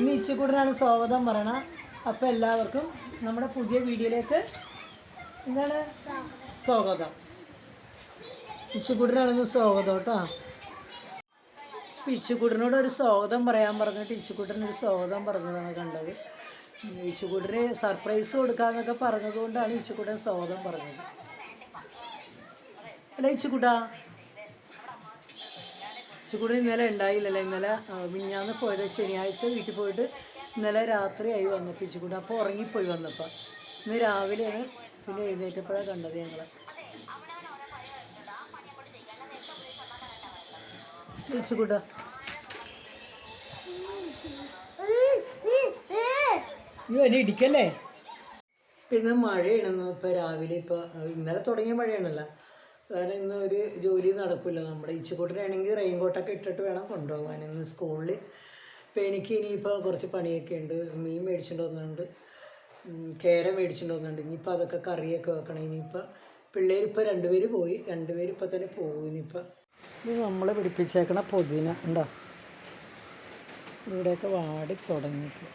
ഇന്ന് ഇച്ചിക്കൂടനാണ് സ്വാഗതം പറയണം. അപ്പോൾ എല്ലാവർക്കും നമ്മുടെ പുതിയ വീഡിയോയിലേക്ക് എന്താണ് സ്വാഗതം. ഇച്ചിക്കൂടനാണെന്ന് സ്വാഗതം കേട്ടോ. ഇച്ചിക്കൂടനോട് ഒരു സ്വാഗതം പറയാൻ പറഞ്ഞിട്ട് ഇച്ചിക്കൂടനൊരു സ്വാഗതം പറഞ്ഞതാണ് കണ്ടത്. ഇച്ചിക്കൂടന് സർപ്രൈസ് കൊടുക്കാമെന്നൊക്കെ പറഞ്ഞതുകൊണ്ടാണ് ഇച്ചിക്കൂടൻ സ്വാഗതം പറഞ്ഞത്. അല്ല ഇച്ചിക്കൂട്ടാ, ഇച്ചിക്കൂടൻ ഇന്നലെ ഉണ്ടായില്ലല്ലോ. ഇന്നലെ മിഞ്ഞാന്ന് പോയത് ശനിയാഴ്ച വീട്ടിൽ പോയിട്ട് ഇന്നലെ രാത്രിയായി വന്നപ്പോൾ ഇച്ചിക്കൂട്ടൻ അപ്പോൾ ഉറങ്ങിപ്പോയി വന്നപ്പോൾ. ഇന്ന് രാവിലെയാണ് പിന്നെ എഴുന്നേറ്റപ്പോഴാണ് കണ്ടത് ഞങ്ങൾ. ഇച്ചിക്കൂട്ട അയ്യോ എന്നെ ഇടിക്കല്ലേ. പിന്നെ മഴയാണെന്ന് ഇപ്പോൾ രാവിലെ. ഇപ്പോൾ ഇന്നലെ തുടങ്ങിയ മഴയാണല്ലോ. കാരണം ഇന്ന് ഒരു ജോലി നടക്കില്ല. നമ്മുടെ ഇച്ചിക്കൂട്ടനാണെങ്കിൽ റെയിൻ കോട്ടൊക്കെ ഇട്ടിട്ട് വേണം കൊണ്ടുപോകാൻ ഇന്ന് സ്കൂളിൽ. ഇപ്പോൾ എനിക്ക് ഇനിയിപ്പോൾ കുറച്ച് പണിയൊക്കെ ഉണ്ട്. മീൻ മേടിച്ചിട്ട് വന്നിട്ടുണ്ട്, കേര മേടിച്ചിട്ട് വന്നിട്ടുണ്ട്. ഇനിയിപ്പോൾ അതൊക്കെ കറിയൊക്കെ വെക്കണം. ഇനിയിപ്പോൾ പിള്ളേരിപ്പോൾ രണ്ടുപേര് പോയി, രണ്ടുപേരിപ്പോൾ തന്നെ പോകും. ഇനിയിപ്പോൾ ഇത് നമ്മൾ പിടിപ്പിച്ചേക്കണ പുതിന ഉണ്ടോ, ഇവിടെയൊക്കെ വാടി തുടങ്ങിയിട്ട്.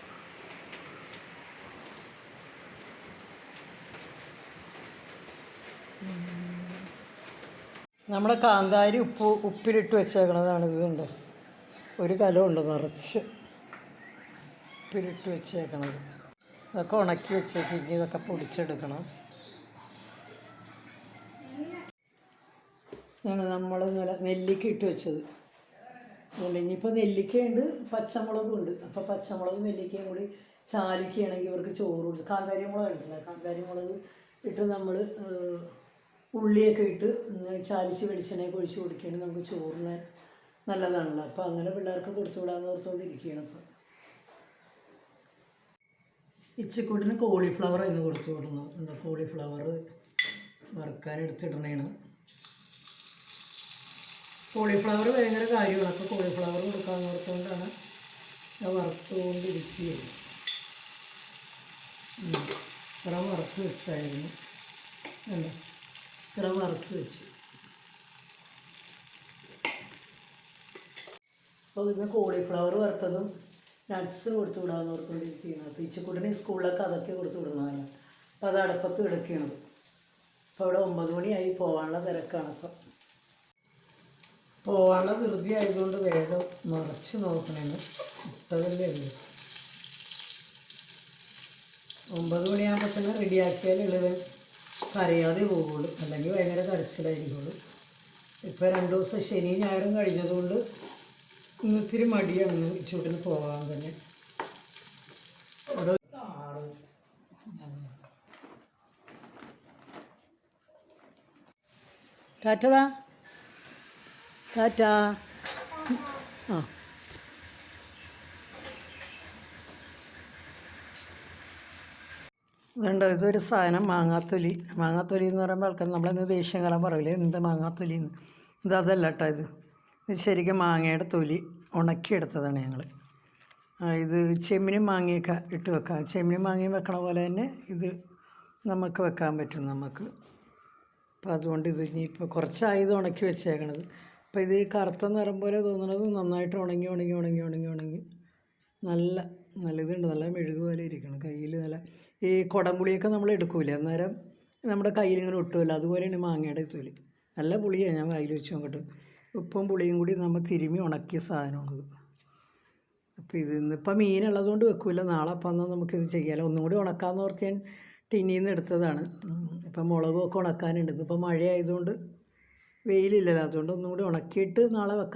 നമ്മുടെ കാന്താരി ഉപ്പിലിട്ട് വെച്ചേക്കണതാണ്. ഇതുണ്ട്, ഒരു കലമുണ്ട് നിറച്ച് ഉപ്പിലിട്ട് വെച്ചേക്കണത്. ഇതൊക്കെ ഉണക്കി വെച്ചേക്ക്. ഇതൊക്കെ പൊടിച്ചെടുക്കണം. ഇതാണ് നമ്മൾ നെല്ലിക്ക ഇട്ട് വെച്ചത്. ഇനിയിപ്പോൾ നെല്ലിക്കയുണ്ട്, പച്ചമുളകും ഉണ്ട്. അപ്പോൾ പച്ചമുളകും നെല്ലിക്കയും കൂടി ചാലിക്കുകയാണെങ്കിൽ ഇവർക്ക് ചോറ്. കാന്താരി മുളക് ഉണ്ടല്ലോ, കാന്താരി മുളക് ഇട്ട് നമ്മൾ ഉള്ളിയൊക്കെ ഇട്ട് ചാലിച്ച് വെളിച്ചെണ്ണയൊക്കെ ഒഴിച്ച് കൊടുക്കുകയാണെങ്കിൽ നമുക്ക് ചോറിന് നല്ലതാണല്ലോ. അപ്പോൾ അങ്ങനെ പിള്ളേർക്ക് കൊടുത്തു വിടാമെന്ന് ഓർത്തുകൊണ്ടിരിക്കുകയാണ്. അപ്പോൾ ഇച്ചിക്കൂട്ടിന് കോളിഫ്ലവർ ഇന്ന് കൊടുത്തു വിടുന്നത്. എന്താ കോളിഫ്ലവർ വറുക്കാൻ എടുത്തിടണേണ്. കോളിഫ്ലവർ ഭയങ്കര കാര്യമാണ്. അപ്പോൾ കോളിഫ്ലവർ കൊടുക്കാമെന്ന് ഓർത്തുകൊണ്ടാണ് ഞാൻ വറുത്തുകൊണ്ടിരിക്കുകയാണ്. ഇത്ര വറുത്ത് വെച്ചായിരുന്നു അല്ലേ, ഇത്ര വറുത്ത് വെച്ച്. അപ്പോൾ ഇന്ന് കോളിഫ്ലവർ വറുത്തതും നട്ട്സ് കൊടുത്തു വിടാമെന്ന് ഓർത്തുകൊണ്ടിരിക്കുകയാണ്. അപ്പോൾ ഇച്ചിക്കൂട്ടിന് സ്കൂളിലൊക്കെ അതൊക്കെ കൊടുത്തു വിടണമല്ലോ. അപ്പോൾ അത് അടുപ്പത്ത് കിടക്കുകയാണ്. അപ്പോൾ അവിടെ 9 മണിയായി, പോകാനുള്ള തിരക്കാണ്. അപ്പം പോകാനുള്ള ധൃതി ആയതുകൊണ്ട് വേഗം നിറച്ച് നോക്കണേന്ന് ഇട്ടതല്ലേ ഉള്ളൂ. 9 മണിയാകുമ്പോൾ തന്നെ റെഡിയാക്കിയാൽ ഇളവൻ കരയാതെ പോകുള്ളൂ, അല്ലെങ്കിൽ ഭയങ്കര കരച്ചിലായിരിക്കുള്ളൂ. ഇപ്പോൾ 2 ദിവസം ശനി ഞായറും കഴിഞ്ഞതുകൊണ്ട് ഇന്നിത്തിരി മടിയാണ് ചൂട്ടിന് പോകാൻ തന്നെ. അവിടെ ടാറ്റതാ, ടാറ്റാ. ആ ഇതുണ്ടോ, ഇതൊരു സാധനം മാങ്ങാത്തൊലി. മാങ്ങാത്തൊലി എന്ന് പറയുമ്പോൾ ആൾക്കാർ നമ്മളിന്ന് ദേഷ്യം കയറാൻ പറയില്ലേ, എന്ത് മാങ്ങാത്തൊലിന്ന്. അതല്ല കേട്ടോ, ഇത് ശരിക്കും മാങ്ങയുടെ തൊലി ഉണക്കിയെടുത്തതാണ് ഞങ്ങൾ. ഇത് ചെമ്മിനും മാങ്ങയൊക്കെ ഇട്ട് വെക്കാം. ചെമ്മിനും മാങ്ങയും വെക്കണ പോലെ തന്നെ ഇത് നമുക്ക് വെക്കാൻ പറ്റും നമുക്ക്. അപ്പോൾ അതുകൊണ്ട് ഇത് ഇനിയിപ്പോൾ കുറച്ചായത് ഉണക്കി വെച്ചേക്കണത്. അപ്പോൾ ഇത് ഈ കറുത്ത നിറം പോലെ തോന്നുന്നത് നന്നായിട്ട് ഉണങ്ങി ഉണങ്ങി ഉണങ്ങി ഉണങ്ങി ഉണങ്ങി നല്ല നല്ല ഇതുണ്ട്, നല്ല മെഴുക് പോലെ ഇരിക്കണം കയ്യിൽ. നല്ല ഈ കുടംപുളിയൊക്കെ നമ്മൾ എടുക്കൂലേ, അന്നേരം നമ്മുടെ കയ്യിലിങ്ങനെ ഒട്ടുമല്ലോ, അതുപോലെയാണ് മാങ്ങയുടെ തൊലി. നല്ല പുളിയാണ്. ഞാൻ വായിൽ വെച്ച് നോക്കട്ടെ. ഉപ്പും പുളിയും കൂടി നമ്മൾ തിരുമ്മി ഉണക്കിയ സാധനമാണത്. അപ്പോൾ ഇത് ഇന്നിപ്പോൾ മീനുള്ളതുകൊണ്ട് വെക്കില്ല, നാളെ അപ്പം എന്നാൽ നമുക്കിത് ചെയ്യാമല്ലോ. ഒന്നും കൂടി ഉണക്കാമെന്ന് ഓർത്ത് ഞാൻ ടിന്നിൽ നിന്ന് എടുത്തതാണ്. ഇപ്പം മുളകും ഒക്കെ ഉണക്കാനുണ്ട്. ഇന്നിപ്പോൾ മഴയായതുകൊണ്ട് വെയിലില്ലല്ലോ, അതുകൊണ്ട് ഒന്നും കൂടി ഉണക്കിയിട്ട് നാളെ വെക്കാം.